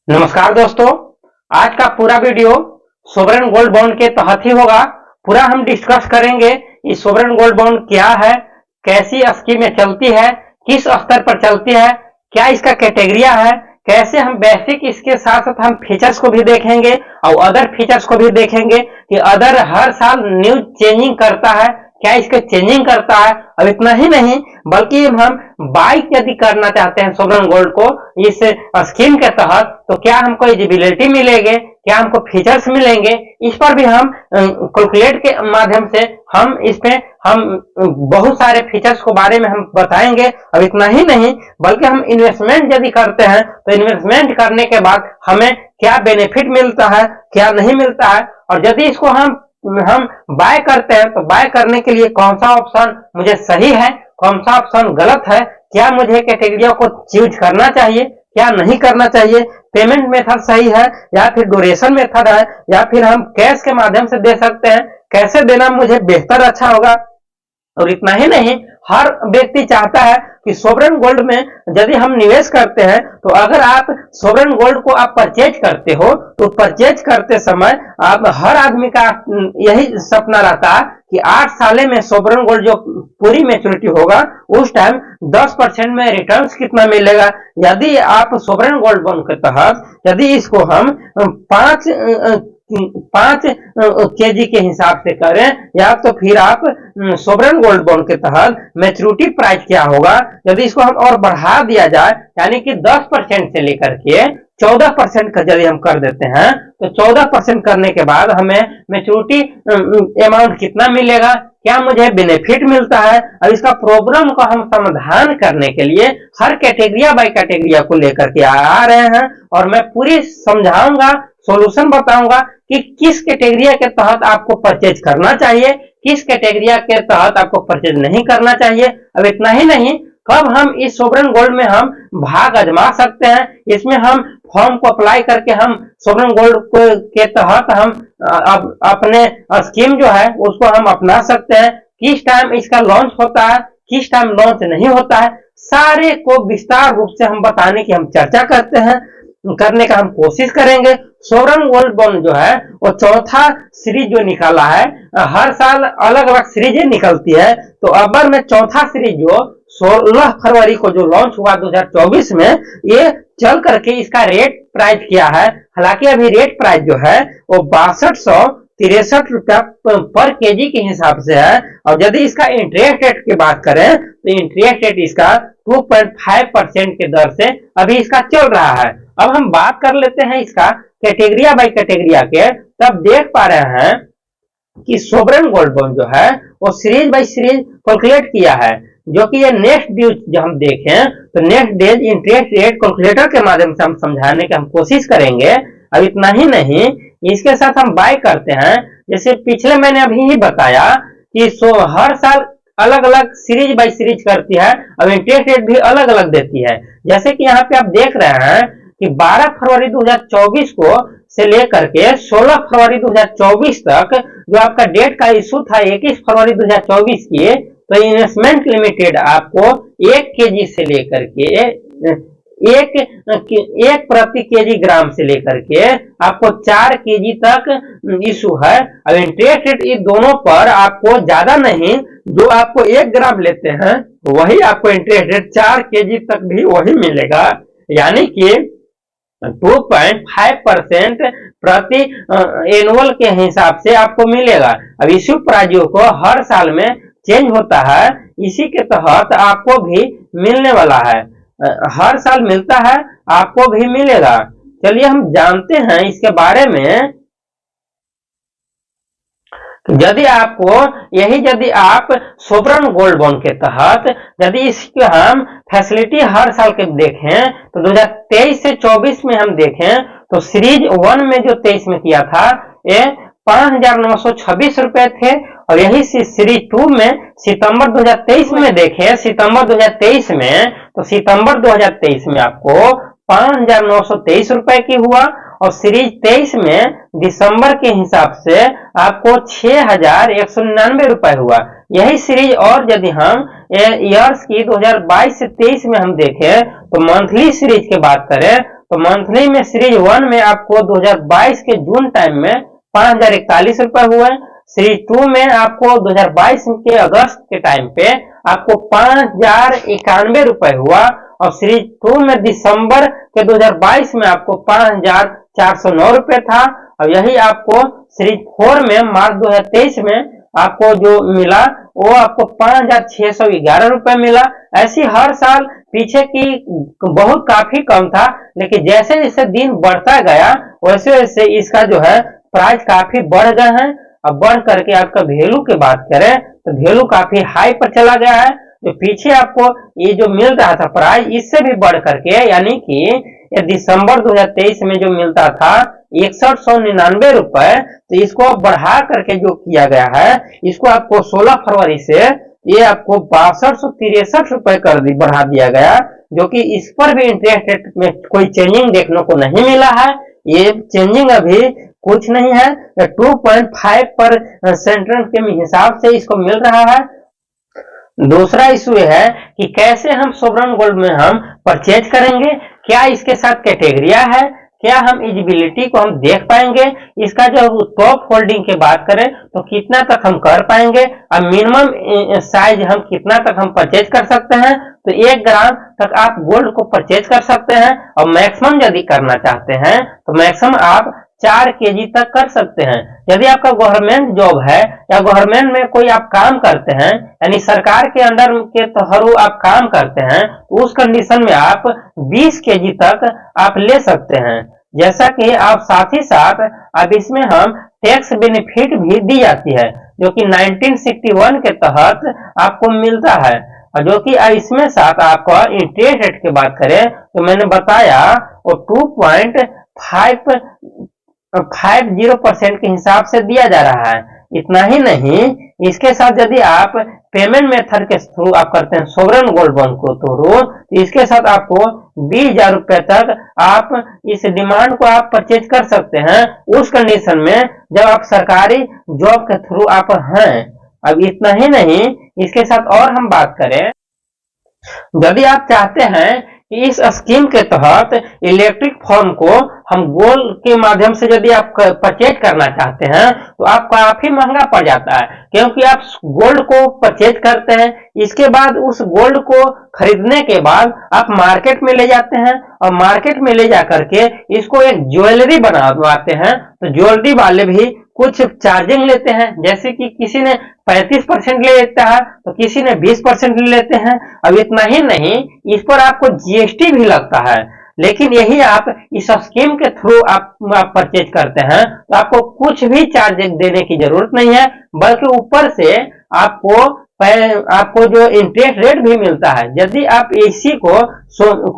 नमस्कार दोस्तों, आज का पूरा वीडियो सोवरेन गोल्ड बॉन्ड के तहत ही होगा। पूरा हम डिस्कस करेंगे ये सोवरेन गोल्ड बॉन्ड क्या है, कैसी स्कीमें चलती है, किस स्तर पर चलती है, क्या इसका कैटेगरिया है, कैसे हम बेसिक इसके साथ साथ हम फीचर्स को भी देखेंगे और अदर फीचर्स को भी देखेंगे कि अदर हर साल न्यू चेंजिंग करता है, क्या इसके चेंजिंग करता है। अब इतना ही नहीं बल्कि हम बाइक यदि करना चाहते हैं सोवरेन गोल्ड को इस स्कीम के तहत तो क्या हमको एलिजिबिलिटी मिलेगी, क्या हमको फीचर्स मिलेंगे, इस पर भी हम कैलकुलेट के माध्यम से हम इसमें हम बहुत सारे फीचर्स को बारे में हम बताएंगे। अब इतना ही नहीं बल्कि हम इन्वेस्टमेंट यदि करते हैं तो इन्वेस्टमेंट करने के बाद हमें क्या बेनिफिट मिलता है, क्या नहीं मिलता है, और यदि इसको हम बाय करते हैं तो बाय करने के लिए कौन सा ऑप्शन मुझे सही है, कौन सा ऑप्शन गलत है, क्या मुझे कैटेगरियों को चूज करना चाहिए, क्या नहीं करना चाहिए, पेमेंट मेथड सही है या फिर ड्यूरेशन मेथड है या फिर हम कैश के माध्यम से दे सकते हैं, कैसे देना मुझे बेहतर अच्छा होगा। और इतना ही नहीं हर व्यक्ति चाहता है कि सोवरेन गोल्ड में यदि हम निवेश करते हैं तो अगर आप सोवरेन गोल्ड को आप परचेज करते हो तो परचेज करते समय आप हर आदमी का यही सपना रहता है कि 8 साल में सोवरेन गोल्ड जो पूरी मैच्योरिटी होगा उस टाइम 10% में रिटर्न्स कितना मिलेगा। यदि आप सोवरेन गोल्ड बॉन्ड के तहत यदि इसको हम 5 केजी के हिसाब से करें या तो फिर आप सोवरेन गोल्ड बॉन्ड के तहत मैच्योरिटी प्राइस क्या होगा यदि इसको हम और बढ़ा दिया जाए यानी कि 10% से लेकर के 14% का यदि हम कर देते हैं तो 14% करने के बाद हमें मैच्योरिटी अमाउंट कितना मिलेगा, क्या मुझे बेनिफिट मिलता है। अब इसका प्रॉब्लम को हम समाधान करने के लिए हर कैटेगरिया बाय कैटेगरिया को लेकर के आ रहे हैं और मैं पूरी समझाऊंगा, सॉल्यूशन बताऊंगा कि किस कैटेगरिया के तहत आपको परचेज करना चाहिए, किस कैटेगरिया के तहत आपको परचेज नहीं करना चाहिए। अब इतना ही नहीं कब हम इस सोवरेन गोल्ड में हम भाग आजमा सकते हैं, इसमें हम फॉर्म को अप्लाई करके हम सोवरेन गोल्ड के तहत हम अपने स्कीम जो है उसको हम अपना सकते हैं, किस टाइम इसका लॉन्च होता है, किस टाइम लॉन्च नहीं होता है, सारे को विस्तार रूप से हम बताने की हम चर्चा करने का हम कोशिश करेंगे। सोवरेन गोल्ड बॉन्ड जो है वो चौथा सीरीज जो निकाला है, हर साल अलग अलग सीरीज निकलती है तो अबर में चौथा सीरीज जो 16 फरवरी को जो लॉन्च हुआ 2024 में ये चल करके इसका रेट प्राइस क्या है। हालांकि अभी रेट प्राइस जो है वो 6263 रुपया पर केजी के हिसाब से है और यदि इसका इंटरेस्ट रेट की बात करें तो इंटरेस्ट रेट इसका 2.5% के दर से अभी इसका चल रहा है। अब हम बात कर लेते हैं इसका कैटेगरिया बाय कैटेगरिया के, तब देख पा रहे हैं कि सोवरेन गोल्ड बॉन्ड जो है वो सीरीज बाय सीरीज कैलकुलेट किया है, जो कि ये नेक्स्ट ड्यू जो हम देखें तो next days interest rate calculator के माध्यम से हम समझाने की हम कोशिश करेंगे। अब इतना ही नहीं इसके साथ हम बाय करते हैं, जैसे पिछले मैंने अभी ही बताया कि हर साल अलग अलग सीरीज बाय सीरीज करती है, अब इंटरेस्ट रेट भी अलग अलग देती है। जैसे कि यहाँ पे आप देख रहे हैं कि 12 फरवरी 2024 को से लेकर के 16 फरवरी 2024 तक जो आपका डेट का इशू था 21 फरवरी 2024 की, तो इन्वेस्टमेंट लिमिटेड आपको 1 केजी से लेकर के एक प्रति केजी ग्राम से लेकर के आपको 4 केजी तक इशू है। अब इंटरेस्ट रेट इन दोनों पर आपको ज्यादा नहीं, जो आपको 1 ग्राम लेते हैं वही आपको इंटरेस्ट रेट 4 केजी तक भी वही मिलेगा, यानी कि 2.5% प्रति एनुअल के हिसाब से आपको मिलेगा। अब इशू प्राइस को हर साल में चेंज होता है, इसी के तहत आपको भी मिलने वाला है, हर साल मिलता है, आपको भी मिलेगा। चलिए हम जानते हैं इसके बारे में। यदि आप सोवरेन गोल्ड बॉन्ड के तहत यदि इसके हम फैसिलिटी हर साल के देखें तो 2023 से 24 में हम देखें तो सीरीज 1 में जो 23 में किया था ये 5,926 रुपए थे और यही सीरीज 2 में सितंबर 2023 में देखें, सितंबर 2023 में तो सितंबर 2023 में आपको 5,923 रुपए की हुआ और सीरीज 23 में दिसंबर के हिसाब से आपको 6,199 रुपए हुआ। यही सीरीज और यदि हम ईयर्स की 2022 से 23 में हम देखें तो मंथली सीरीज की बात करें तो मंथली में सीरीज 1 में आपको 2022 के जून टाइम में 5041 रुपए हुए। सीरीज 2 में आपको 2022 के अगस्त के टाइम पे आपको 5091 रुपए हुआ, और सीरीज 2 में दिसंबर के 2022 में आपको 5409 रुपए था। और यही आपको सीरीज 4 में मार्च 2023 में आपको जो मिला वो आपको 5611 रुपए मिला। ऐसी हर साल पीछे की बहुत काफी कम था, लेकिन जैसे जैसे दिन बढ़ता गया वैसे वैसे इसका जो है प्राइस काफी बढ़ गए हैं। अब बढ़ करके आपका वैल्यू की बात करें तो वैल्यू काफी हाई पर चला गया है। जो पीछे आपको ये जो मिल रहा था प्राइस, इससे भी बढ़ करके, यानी कि दिसंबर 2023 में जो मिलता था 6199 रुपए, तो इसको बढ़ा करके जो किया गया है, इसको आपको 16 फरवरी से ये आपको 6263 रुपए बढ़ा दिया गया, जो कि इस पर भी इंटरेस्ट रेट में कोई चेंजिंग देखने को नहीं मिला है। ये चेंजिंग अभी कुछ नहीं है, 2.5% के हिसाब से इसको मिल रहा है। दूसरा इशू है कि कैसे हम सोवरेन गोल्ड में हम परचेज करेंगे, क्या इसके साथ कैटेगरिया है, क्या हम एलिजिबिलिटी को हम देख पाएंगे, इसका जो टॉप होल्डिंग की बात करें तो कितना तक हम कर पाएंगे, और मिनिमम साइज हम कितना तक हम परचेज कर सकते हैं। तो 1 ग्राम तक आप गोल्ड को परचेज कर सकते हैं, और मैक्सिमम यदि करना चाहते हैं तो मैक्सिमम आप 4 केजी तक कर सकते हैं। यदि आपका गवर्नमेंट जॉब है या गवर्नमेंट में कोई आप काम करते हैं, यानी सरकार के अंडर के थ्रू आप काम करते हैं, तो उस कंडीशन में आप 20 केजी तक आप ले सकते हैं। जैसा कि आप साथ ही साथ अब इसमें हम टैक्स बेनिफिट भी दी जाती है, जो कि 1961 के तहत आपको मिलता है, और जो कि इसमें साथ आपका इंटरेस्ट रेट की बात करें तो मैंने बताया वो 2.50% के हिसाब से दिया जा रहा है। इतना ही नहीं, इसके साथ यदि आप पेमेंट मेथड के थ्रू आप करते हैं सोवरेन गोल्ड बॉन्ड को थ्रू, तो इसके साथ आपको 20,000 रुपए तक आप इस डिमांड को आप परचेज कर सकते हैं, उस कंडीशन में जब आप सरकारी जॉब के थ्रू आप हैं। अब इतना ही नहीं, इसके साथ और हम बात करें, यदि आप चाहते हैं कि इस स्कीम के तहत इलेक्ट्रिक फॉर्म को हम गोल्ड के माध्यम से यदि आप परचेज करना चाहते हैं तो आप काफी महंगा पड़ जाता है, क्योंकि आप गोल्ड को परचेज करते हैं, इसके बाद उस गोल्ड को खरीदने के बाद आप मार्केट में ले जाते हैं, और मार्केट में ले जा करके इसको एक ज्वेलरी बनवाते हैं, तो ज्वेलरी वाले भी कुछ चार्जिंग लेते हैं, जैसे कि किसी ने 35% ले लेता है तो किसी ने 20% ले लेते हैं। अब इतना ही नहीं, इस पर आपको जीएसटी भी लगता है, लेकिन यही आप इस स्कीम के थ्रू आप परचेज करते हैं तो आपको कुछ भी चार्ज देने की जरूरत नहीं है, बल्कि ऊपर से आपको जो इंटरेस्ट रेट भी मिलता है। यदि आप इसी को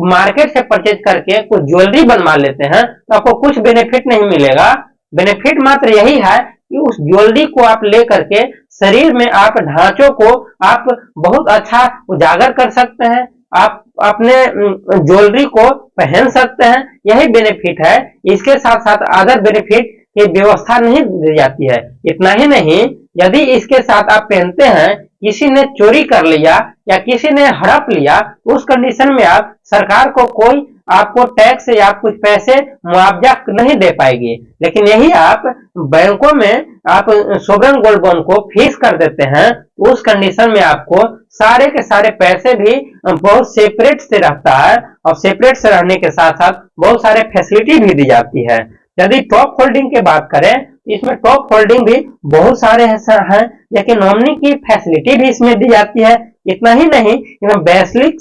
मार्केट से परचेज करके कुछ ज्वेलरी बनवा लेते हैं तो आपको कुछ बेनिफिट नहीं मिलेगा। बेनिफिट मात्र यही है कि उस ज्वेलरी को आप लेकर के शरीर में आप ढांचों को आप बहुत अच्छा उजागर कर सकते हैं, आप अपने ज्वेलरी को पहन सकते हैं, यही बेनिफिट है। इसके साथ साथ अदर बेनिफिट की व्यवस्था नहीं दी जाती है। इतना ही नहीं, यदि इसके साथ आप पहनते हैं, किसी ने चोरी कर लिया या किसी ने हड़प लिया, उस कंडीशन में आप सरकार को कोई आपको टैक्स या कुछ पैसे मुआवजा नहीं दे पाएगी। लेकिन यही आप बैंकों में आप सोवरेन गोल्ड बॉन्ड को फिक्स कर देते हैं, उस कंडीशन में आपको सारे के सारे पैसे भी बहुत सेपरेट से रहता है, और सेपरेट से रहने के साथ साथ बहुत सारे फैसिलिटी भी दी जाती है। यदि टॉप होल्डिंग की बात करें, इसमें टॉप होल्डिंग भी बहुत सारे हैं, लेकिन नॉमिनी की फैसिलिटी भी इसमें दी जाती है। इतना ही नहीं, बेसिक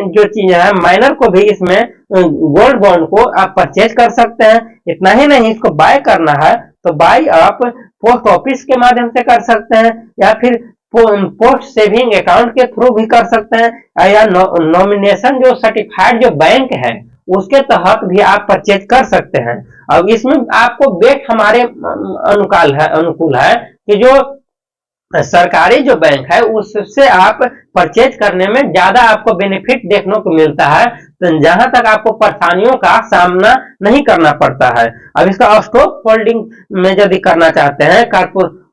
जो चीज है माइनर को भी इसमें गोल्ड बॉन्ड को आप परचेज कर सकते हैं। इतना ही नहीं, इसको बाय करना है तो बाय आप पोस्ट ऑफिस के माध्यम से कर सकते हैं, या फिर पोस्ट सेविंग अकाउंट के थ्रू भी कर सकते हैं, या नॉमिनेशन जो सर्टिफाइड जो बैंक है उसके तहत भी आप परचेज कर सकते हैं। अब इसमें आपको बेट हमारे अनुकूल है कि जो सरकारी जो बैंक है उससे आप परचेज करने में ज्यादा आपको बेनिफिट देखने को मिलता है, तो जहां तक आपको परेशानियों का सामना नहीं करना पड़ता है। अब इसका स्टॉक होल्डिंग में यदि करना चाहते हैं,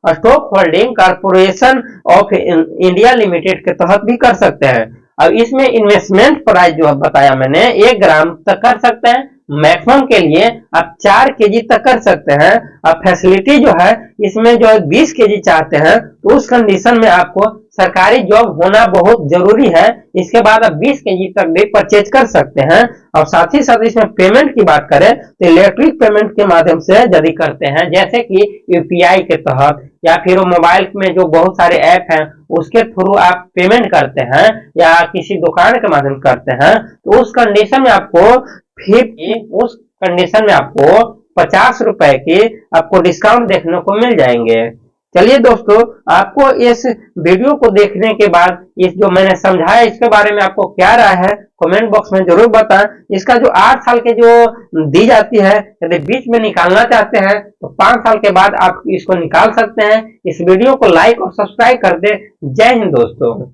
stock holding corporation of India limited के तहत भी कर सकते हैं। अब इसमें इन्वेस्टमेंट प्राइस जो बताया मैंने 1 ग्राम तक कर सकते हैं, मैक्सिमम के लिए आप 4 केजी तक कर सकते हैं। अब फैसिलिटी जो है इसमें जो है 20 केजी चाहते हैं तो उस कंडीशन में आपको सरकारी जॉब होना बहुत जरूरी है। इसके बाद आप 20 केजी तक भी परचेज कर सकते हैं। और साथ ही साथ इसमें पेमेंट की बात करें तो इलेक्ट्रिक पेमेंट के माध्यम से यदि करते हैं, जैसे कि यूपीआई के तहत या फिर मोबाइल में जो बहुत सारे ऐप हैं उसके थ्रू आप पेमेंट करते हैं या किसी दुकान के माध्यम से करते हैं तो उस कंडीशन में आपको उस कंडीशन में आपको 50 रुपए की आपको डिस्काउंट देखने को मिल जाएंगे। चलिए दोस्तों, आपको इस वीडियो को देखने के बाद इस जो मैंने समझाया इसके बारे में आपको क्या राय है कमेंट बॉक्स में जरूर बताएं। इसका जो 8 साल के जो दी जाती है, यदि बीच में निकालना चाहते हैं तो 5 साल के बाद आप इसको निकाल सकते हैं। इस वीडियो को लाइक और सब्सक्राइब कर दें। जय हिंद दोस्तों।